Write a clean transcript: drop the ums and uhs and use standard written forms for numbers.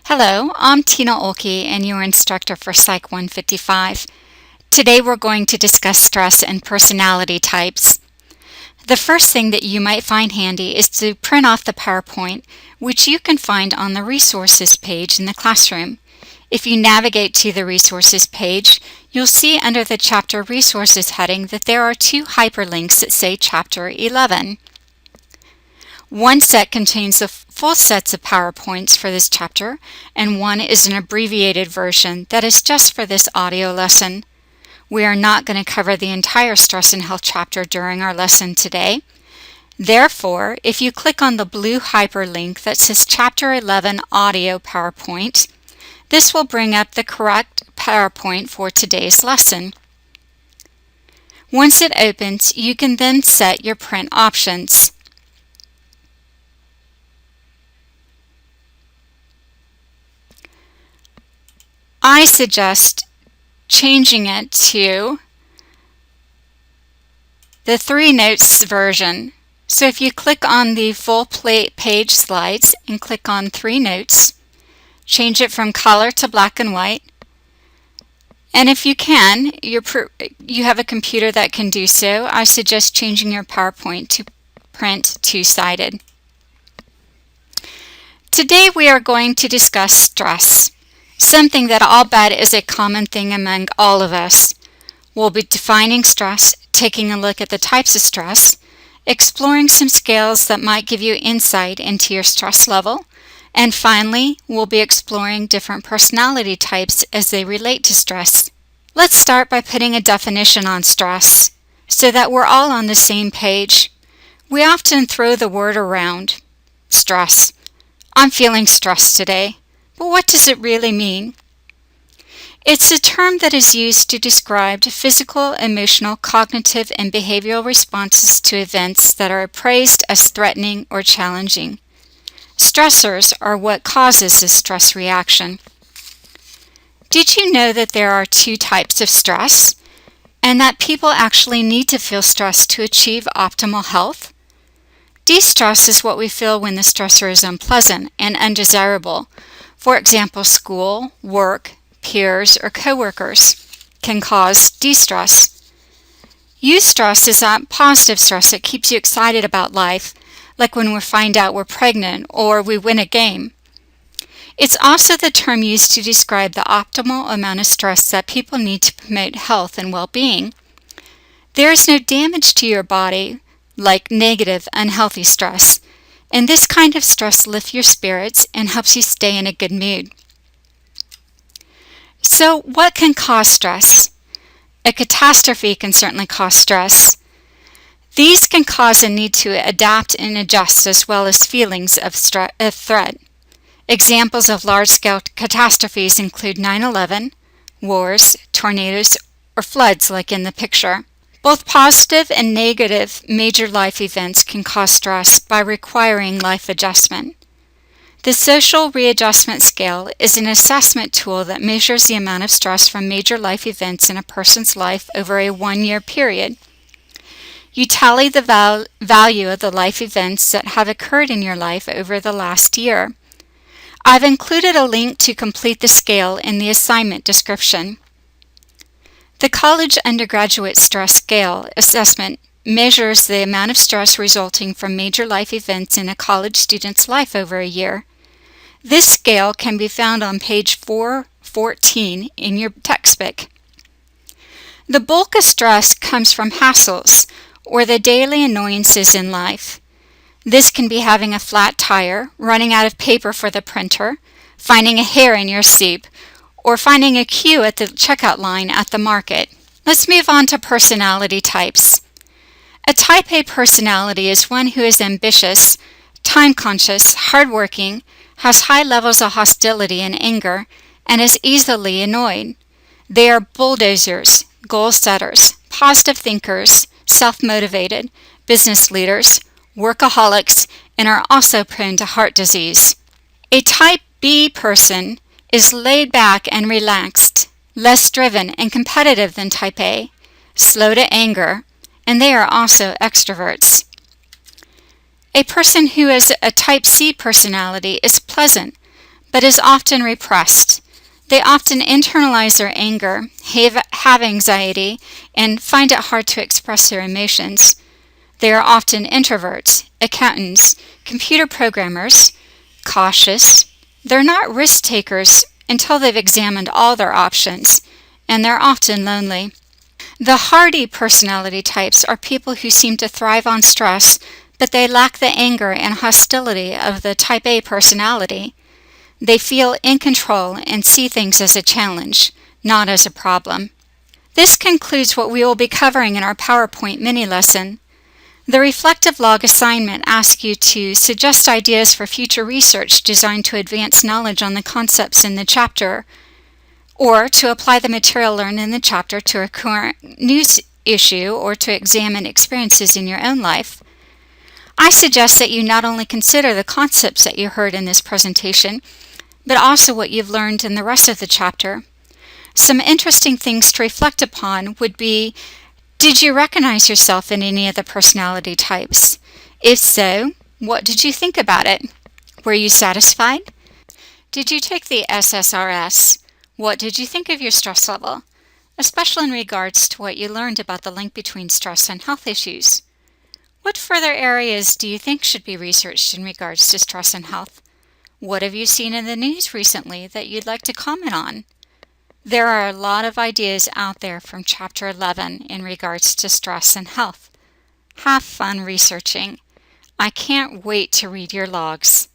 Hello, I'm Tina Oelke and your instructor for PSYC155. Today we're going to discuss stress and personality types. The first thing that you might find handy is to print off the PowerPoint, which you can find on the resources page in the classroom. If you navigate to the resources page, you'll see under the chapter resources heading that there are two hyperlinks that say chapter 11. One set contains the full sets of PowerPoints for this chapter, and one is an abbreviated version that is just for this audio lesson. We are not going to cover the entire Stress and Health chapter during our lesson today. Therefore, if you click on the blue hyperlink that says Chapter 11 Audio PowerPoint, this will bring up the correct PowerPoint for today's lesson. Once it opens, you can then set your print options. I suggest changing it to the 3 notes version. So if you click on the full page slides and click on 3 notes, change it from color to black and white. And if you can, you have a computer that can do so, I suggest changing your PowerPoint to print 2-sided. Today we are going to discuss stress. Something that I'll bet is a common thing among all of us. We'll be defining stress, taking a look at the types of stress, exploring some scales that might give you insight into your stress level, and finally, we'll be exploring different personality types as they relate to stress. Let's start by putting a definition on stress so that we're all on the same page. We often throw the word around. Stress. I'm feeling stressed today. But what does it really mean? It's a term that is used to describe physical, emotional, cognitive, and behavioral responses to events that are appraised as threatening or challenging. Stressors are what causes this stress reaction. Did you know that there are 2 types of stress, and that people actually need to feel stressed to achieve optimal health? De-stress is what we feel when the stressor is unpleasant and undesirable. For example, school, work, peers, or coworkers can cause de-stress. Eustress is that positive stress that keeps you excited about life, like when we find out we're pregnant or we win a game. It's also the term used to describe the optimal amount of stress that people need to promote health and well-being. There is no damage to your body like negative, unhealthy stress. And this kind of stress lifts your spirits and helps you stay in a good mood. So what can cause stress? A catastrophe can certainly cause stress. These can cause a need to adapt and adjust as well as feelings of threat. Examples of large-scale catastrophes include 9/11, wars, tornadoes, or floods like in the picture. Both positive and negative major life events can cause stress by requiring life adjustment. The Social Readjustment Scale is an assessment tool that measures the amount of stress from major life events in a person's life over a 1-year period. You tally the value of the life events that have occurred in your life over the last year. I've included a link to complete the scale in the assignment description. The College Undergraduate Stress Scale assessment measures the amount of stress resulting from major life events in a college student's life over a year. This scale can be found on page 414 in your textbook. The bulk of stress comes from hassles, or the daily annoyances in life. This can be having a flat tire, running out of paper for the printer, finding a hair in your soup, or finding a queue at the checkout line at the market. Let's move on to personality types. A type A personality is one who is ambitious, time-conscious, hardworking, has high levels of hostility and anger, and is easily annoyed. They are bulldozers, goal setters, positive thinkers, self-motivated, business leaders, workaholics, and are also prone to heart disease. A type B person is laid back and relaxed, less driven and competitive than type A, slow to anger, and they are also extroverts. A person who is a type C personality is pleasant, but is often repressed. They often internalize their anger, have anxiety, and find it hard to express their emotions. They are often introverts, accountants, computer programmers, cautious. They're not risk takers until they've examined all their options, and they're often lonely. The hardy personality types are people who seem to thrive on stress, but they lack the anger and hostility of the type A personality. They feel in control and see things as a challenge, not as a problem. This concludes what we will be covering in our PowerPoint mini lesson. The reflective log assignment asks you to suggest ideas for future research designed to advance knowledge on the concepts in the chapter, or to apply the material learned in the chapter to a current news issue or to examine experiences in your own life. I suggest that you not only consider the concepts that you heard in this presentation, but also what you've learned in the rest of the chapter. Some interesting things to reflect upon would be, did you recognize yourself in any of the personality types? If so, what did you think about it? Were you satisfied? Did you take the SSRS? What did you think of your stress level, especially in regards to what you learned about the link between stress and health issues? What further areas do you think should be researched in regards to stress and health? What have you seen in the news recently that you'd like to comment on? There are a lot of ideas out there from Chapter 11 in regards to stress and health. Have fun researching. I can't wait to read your logs.